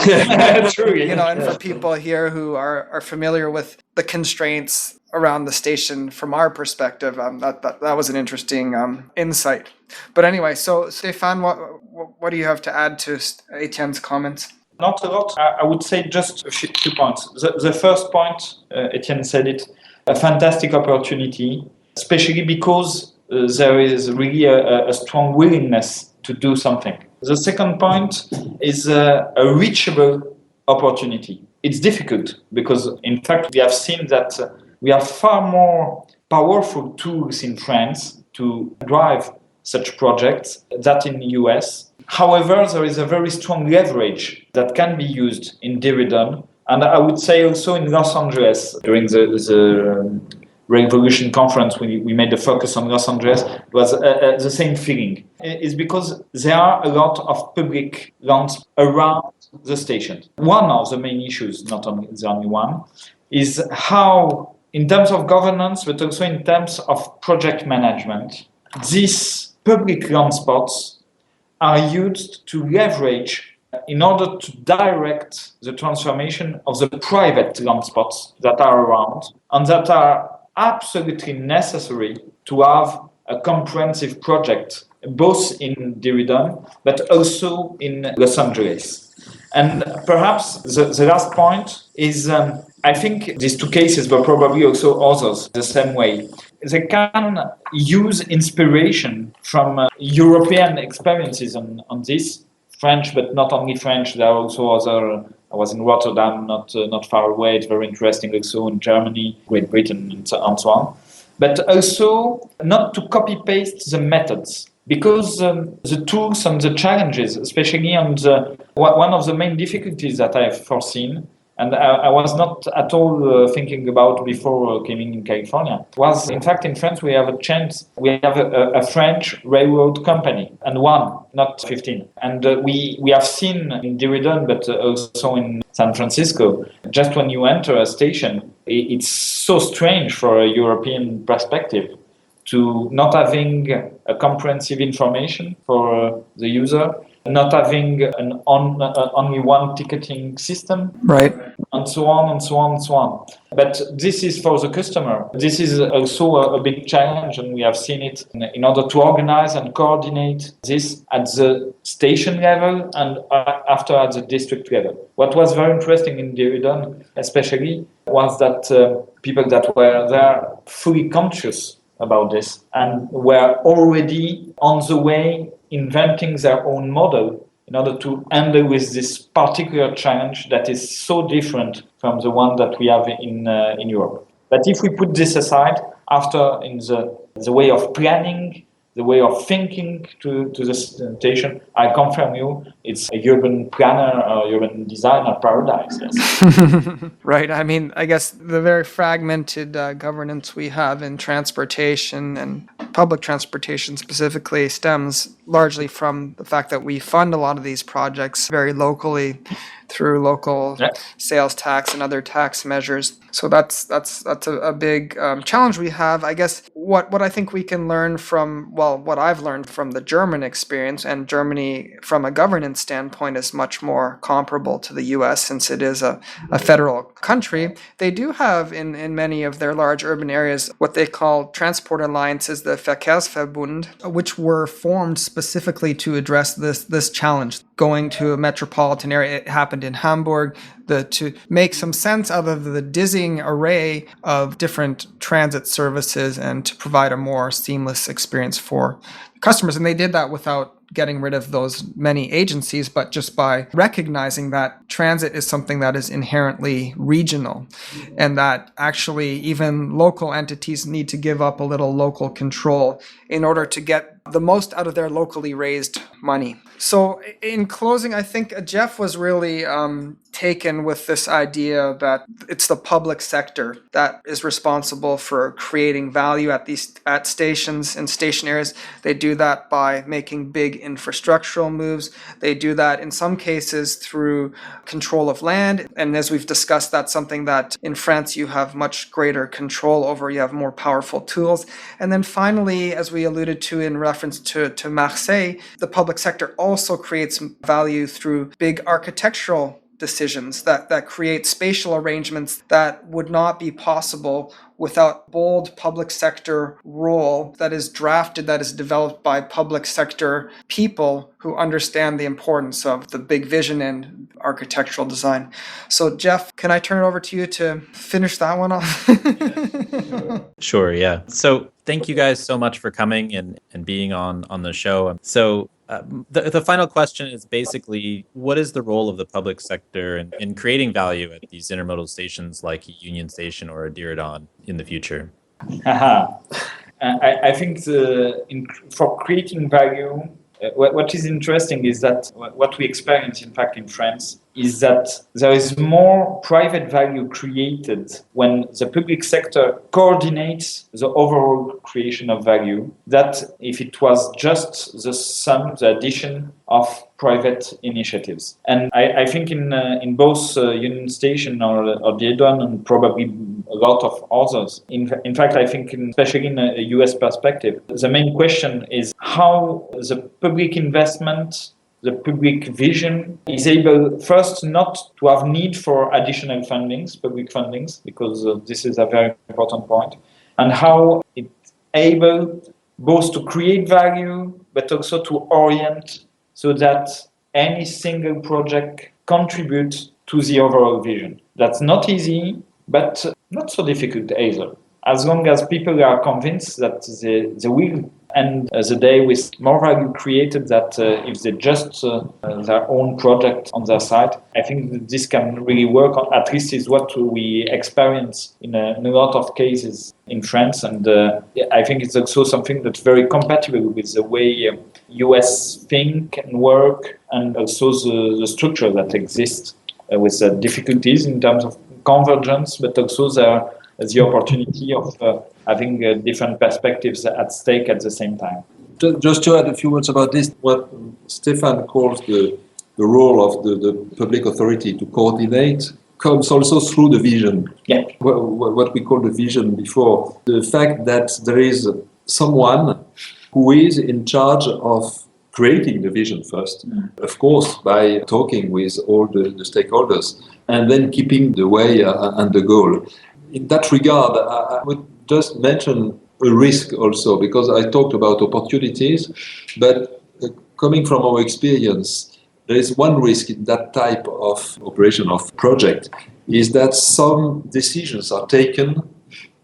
true. You know, and for people here who are familiar with the constraints around the station from our perspective, that was an interesting insight. But anyway, so Stephan, what do you have to add to Etienne's comments? Not a lot. I would say just a few points. The first point, Etienne said it, a fantastic opportunity, especially because there is really a strong willingness to do something. The second point is a reachable opportunity. It's difficult because, in fact, we have seen that we have far more powerful tools in France to drive such projects than in the US. However, there is a very strong leverage that can be used in Diridon, and I would say also in Los Angeles. During the Revolution conference, we made the focus on Los Angeles. It was the same feeling. It's because there are a lot of public lands around the station. One of the main issues, not only the only one, is how, in terms of governance, but also in terms of project management, these public land spots are used to leverage in order to direct the transformation of the private land spots that are around and that are absolutely necessary to have a comprehensive project, both in Diridon but also in Los Angeles. And perhaps the last point is, I think these two cases, but probably also others, the same way. They can use inspiration from European experiences on this, French, but not only French. There are also other. I was in Rotterdam, not far away. It's very interesting. Also in Germany, Great Britain, and so on. But also not to copy paste the methods, because the tools and the challenges, especially on one of the main difficulties that I have foreseen, and I was not at all thinking about before coming in California, was in fact in France we have a French railroad company, and one, not 15. And we have seen in Diridon, but also in San Francisco, just when you enter a station, it's so strange for a European perspective to not having a comprehensive information for the user, not having only one ticketing system, right, and so on and so on and so on. But this is for the customer. This is also a big challenge, and we have seen it in order to organize and coordinate this at the station level and after at the district level. What was very interesting in Diridon, especially, was that people that were there fully conscious about this and were already on the way inventing their own model in order to handle with this particular challenge that is so different from the one that we have in Europe. But if we put this aside, after in the way of planning, the way of thinking to the station, I confirm you, it's a urban planner or urban designer paradise. Yes. Right. I mean, I guess the very fragmented governance we have in transportation and public transportation specifically stems largely from the fact that we fund a lot of these projects very locally through local sales tax and other tax measures. So that's a big challenge we have. I guess what I think we can learn from, well, what I've learned from the German experience, and Germany from a governance standpoint is much more comparable to the US since it is a federal country. They do have in many of their large urban areas what they call transport alliances, the Verkehrsverbund, which were formed specifically to address this challenge. Going to a metropolitan area, it happened in Hamburg, to make some sense out of the dizzying array of different transit services and to provide a more seamless experience for customers. And they did that without getting rid of those many agencies, but just by recognizing that transit is something that is inherently regional and that actually even local entities need to give up a little local control in order to get the most out of their locally raised money. So in closing, I think Jeff was really taken with this idea that it's the public sector that is responsible for creating value at stations and station areas. They do that by making big infrastructural moves. They do that in some cases through control of land. And as we've discussed, that's something that in France you have much greater control over. You have more powerful tools. And then finally, as we alluded to in reference to Marseille, the public sector also creates value through big architectural decisions that create spatial arrangements that would not be possible without bold public sector role that is drafted, that is developed by public sector people who understand the importance of the big vision and architectural design. So Jeff, can I turn it over to you to finish that one off? Sure, yeah. So thank you guys so much for coming and being on the show. So the final question is basically, what is the role of the public sector in creating value at these intermodal stations like a Union Station or a Diridon in the future? I think for creating value, what is interesting is that what we experience, in fact, in France is that there is more private value created when the public sector coordinates the overall creation of value, that if it was just the addition of private initiatives. And I think in both Union Station or Diridon and probably a lot of others, in fact, I think especially in a US perspective, the main question is how the public investment, the public vision is able first not to have need for additional public fundings, because this is a very important point, and how it's able both to create value but also to orient so that any single project contributes to the overall vision. That's not easy, but not so difficult either. As long as people are convinced that they will end the day with more value created than if they just their own project on their side, I think that this can really work. At least is what we experience in a lot of cases in France. And I think it's also something that's very compatible with the way US think and work, and also the structure that exists with the difficulties in terms of convergence, but also the opportunity of having different perspectives at stake at the same time. Just to add a few words about this, what Stephan calls the role of the public authority to coordinate comes also through the vision. Yeah. What we call the vision before. The fact that there is someone who is in charge of creating the vision first, of course, by talking with all the stakeholders, and then keeping the way and the goal. In that regard, I would just mention a risk also, because I talked about opportunities, but coming from our experience, there is one risk in that type of operation of project, is that some decisions are taken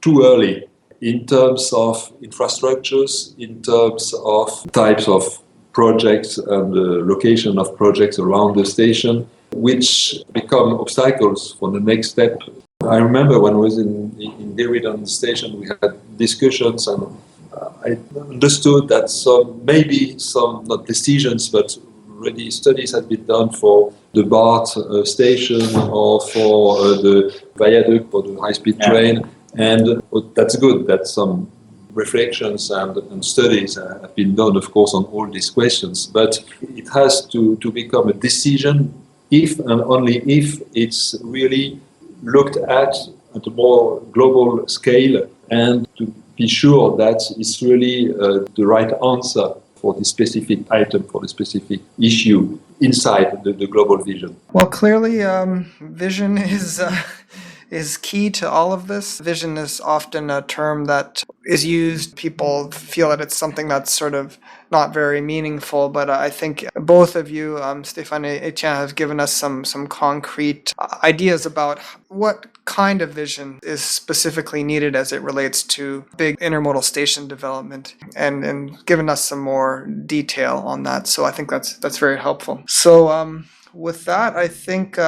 too early in terms of infrastructures, in terms of types of projects and the location of projects around the station, which become obstacles for the next step. I remember when I was in Diridon station, we had discussions, and I understood that maybe some not decisions, but already studies had been done for the BART station or for the viaduct for the high-speed train, and that's good that some reflections and studies have been done, of course, on all these questions, but it has to become a decision if and only if it's really looked at a more global scale, and to be sure that it's really the right answer for the specific item, for the specific issue inside the global vision. Well, clearly, vision is key to all of this. Vision is often a term that is used. People feel that it's something that's sort of not very meaningful, but I think both of you, Stephan and Etienne, have given us some concrete ideas about what kind of vision is specifically needed as it relates to big intermodal station development, and given us some more detail on that. So I think that's very helpful. So with that, I think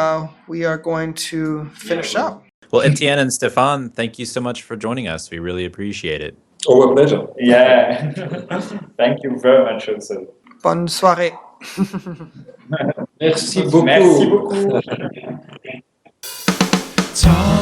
we are going to finish up. Well, Etienne and Stephan, thank you so much for joining us. We really appreciate it. Oh, a pleasure. Yeah. Thank you very much also. Bonne soirée. Merci beaucoup. Merci beaucoup. Talk